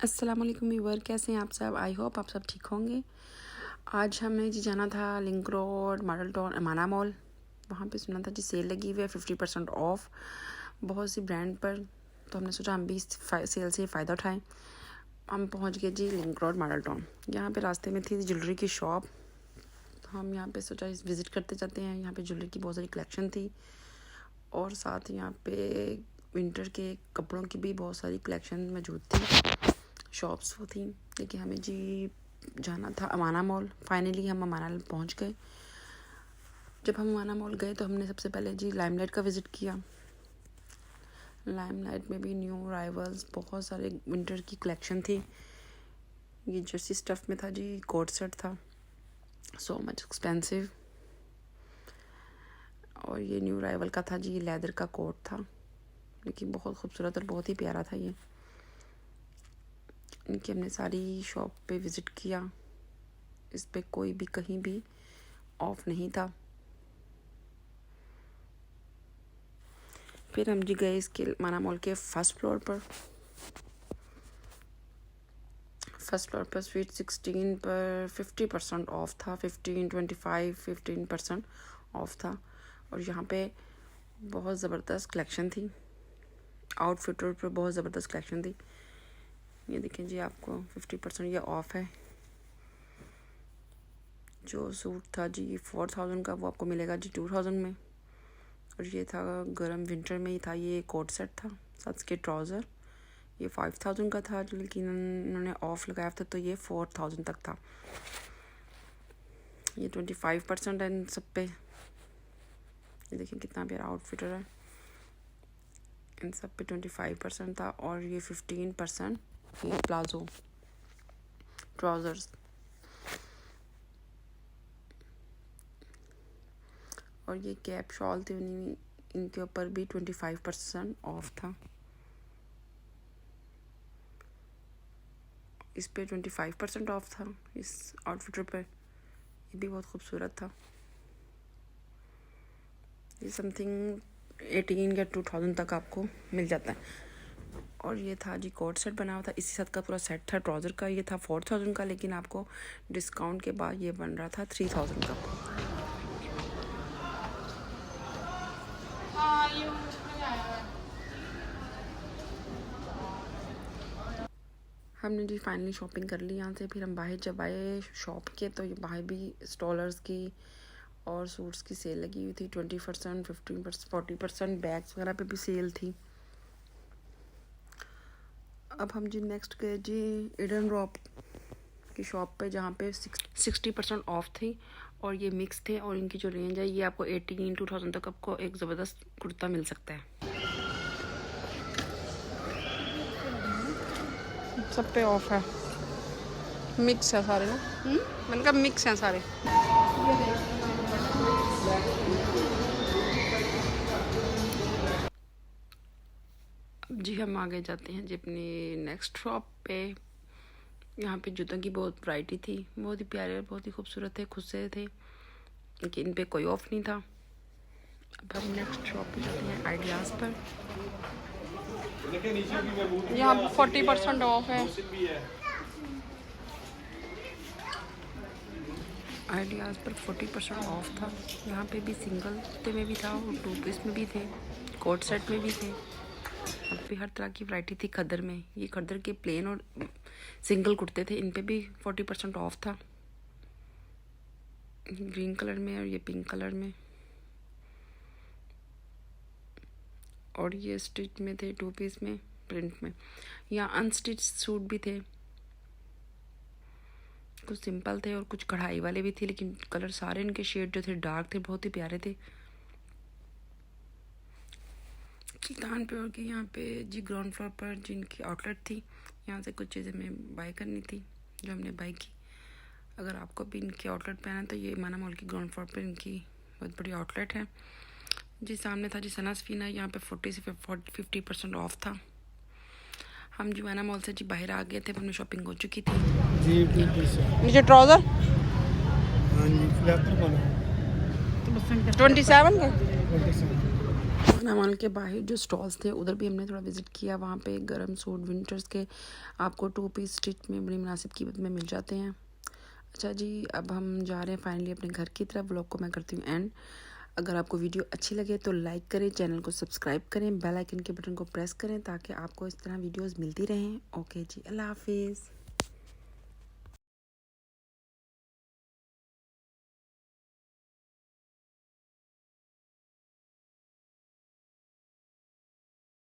अस्सलाम वालेकुम व्यूअर, कैसे हैं आप सब। आई होप आप सब ठीक होंगे। आज हमें जी जाना था link road, model town, Amanah mall. वहाँ पे सुना था जी सेल लगी हुई है 50% ऑफ बहुत सी ब्रांड पर। तो हमने सोचा हम भी इस सेल से फ़ायदा उठाएं। हम पहुँच गए जी लिंक रोड मॉडल टाउन। यहाँ पे रास्ते में थी ज्वेलरी की शॉप। तो हम यहाँ पे सोचा विज़िट करते जाते हैं। यहाँ पे ज्वेलरी की बहुत सारी कलेक्शन थी और साथ ही यहाँ पे विंटर के कपड़ों की भी बहुत सारी कलेक्शन मौजूद थी। शॉप्स वो थी, लेकिन हमें जी जाना था अमाना मॉल। फाइनली हम अमाना मॉल पहुँच गए। जब हम अमाना मॉल गए तो हमने सबसे पहले जी लाइमलाइट का विज़िट किया। लाइमलाइट में भी न्यू अराइवल्स बहुत सारे विंटर की कलेक्शन थी। ये जर्सी स्टफ़ में था जी, कोट सेट था, सो मच एक्सपेंसिव। और ये न्यू अराइवल का था जी, लेदर का कोट था, लेकिन बहुत खूबसूरत और बहुत ही प्यारा था ये। इनकी हमने सारी शॉप पे विज़िट किया। इस पे कोई भी कहीं भी ऑफ नहीं था। फिर हम जी गए इसके अमाना मॉल के फर्स्ट फ्लोर पर। स्वीट 16 पर 50% ऑफ था। 15, 25, 15% ऑफ था। और यहाँ पे बहुत ज़बरदस्त कलेक्शन थी। आउटफिटर पर बहुत ज़बरदस्त कलेक्शन थी। ये देखें जी, आपको 50% ये ऑफ है। जो सूट था जी 4000 का, वो आपको मिलेगा जी 2000 में। और ये था गर्म विंटर में ही था। ये कोट सेट था, साथ इसके ट्राउज़र। ये 5000 का था, लेकिन उन्होंने ऑफ लगाया था तो ये 4000 तक था। ये 25% है इन सब पे। ये देखिए कितना प्यारा आउटफिटर है। इन सब पे 25% था। और ये 15% ये प्लाजो ट्राउज़र्स। और ये कैप शॉल थी, इनके ऊपर भी 25% ऑफ था। इस पे 25% ऑफ था इस आउटफिटर पर। ये भी बहुत खूबसूरत था। ये समथिंग 18 या 2000 तक आपको मिल जाता है। और ये था जी कोट सेट बना हुआ था, इसी साथ का पूरा सेट था ट्राउज़र का। ये था 4000 का, लेकिन आपको डिस्काउंट के बाद ये बन रहा था 3000 का। हमने जी फाइनली शॉपिंग कर ली यहाँ से। फिर हम बाहर जब आए शॉप के, तो ये बाहर भी स्टॉलर्स की और सूट्स की सेल लगी हुई थी। 20%, 15%, 40%। बैग्स वगैरह पे भी सेल थी। अब हम जी नेक्स्ट गए जी ईडन रॉक की शॉप पे, जहाँ पे 60% ऑफ थी। और ये मिक्स थे। और इनकी जो रेंज है, ये आपको 18, 2000 तक आपको एक ज़बरदस्त कुर्ता मिल सकता है। सब पे ऑफ है। मिक्स है सारे ना। मैंने कहा मिक्स हैं सारे। अब जी हम आगे जाते हैं जी अपनी नेक्स्ट शॉप पे। यहाँ पे जूतों की बहुत वैरायटी थी, बहुत ही प्यारे और बहुत ही खूबसूरत थे, खुद से थे, लेकिन इन पे कोई ऑफ नहीं था। अब हम नेक्स्ट शॉप पे जाते हैं आइडियाज़ पर। यहाँ 40% ऑफ है। आइडियाज़ पर 40% ऑफ था। यहाँ पे भी सिंगल कुर्ते में भी था और 2 पीस में भी थे, कोट सेट में भी थे। अब भी हर तरह की वैरायटी थी। खद्दर में, ये खद्दर के प्लेन और सिंगल कुर्ते थे, इन पे भी 40% ऑफ था। ग्रीन कलर में और ये पिंक कलर में। और ये स्टिच में थे, 2 पीस में, प्रिंट में। यहाँ अनस्टिच सूट भी थे, कुछ सिंपल थे और कुछ कढ़ाई वाले भी थे, लेकिन कलर सारे इनके शेड जो थे डार्क थे, बहुत ही प्यारे थे। सुल्तान प्योर के यहाँ पे जी ग्राउंड फ्लोर पर जिनकी आउटलेट थी, यहाँ से कुछ चीज़ें हमें बाय करनी थी, जो हमने बाय की। अगर आपको भी इनकी आउटलेट पे आना है तो ये अमाना मॉल की ग्राउंड फ्लोर पर इनकी बहुत बड़ी आउटलेट है जी। सामने था जी सना सफीना, यहाँ पे 40 से 50% ऑफ था। हम जी अमाना मॉल से जी बाहर आ गए थे, हमने शॉपिंग हो चुकी थी जी। नीचे ट्राउज़र हाँ जी, 27 के। माना मॉल के बाहर जो स्टॉल्स थे उधर भी हमने थोड़ा विज़िट किया। वहाँ पे गर्म सूट विंटर्स के आपको 2 पीस स्टिच में बड़ी मुनासिब कीमत में मिल जाते हैं। अच्छा जी, अब हम जा रहे हैं फाइनली अपने घर की तरफ। व्लॉग को मैं करती हूँ एंड। अगर आपको वीडियो अच्छी लगे तो लाइक करें, चैनल को सब्सक्राइब करें, बेल आइकन के बटन को प्रेस करें ताकि आपको इस तरह वीडियोस मिलती रहें। ओके जी, अल्लाह हाफिज़।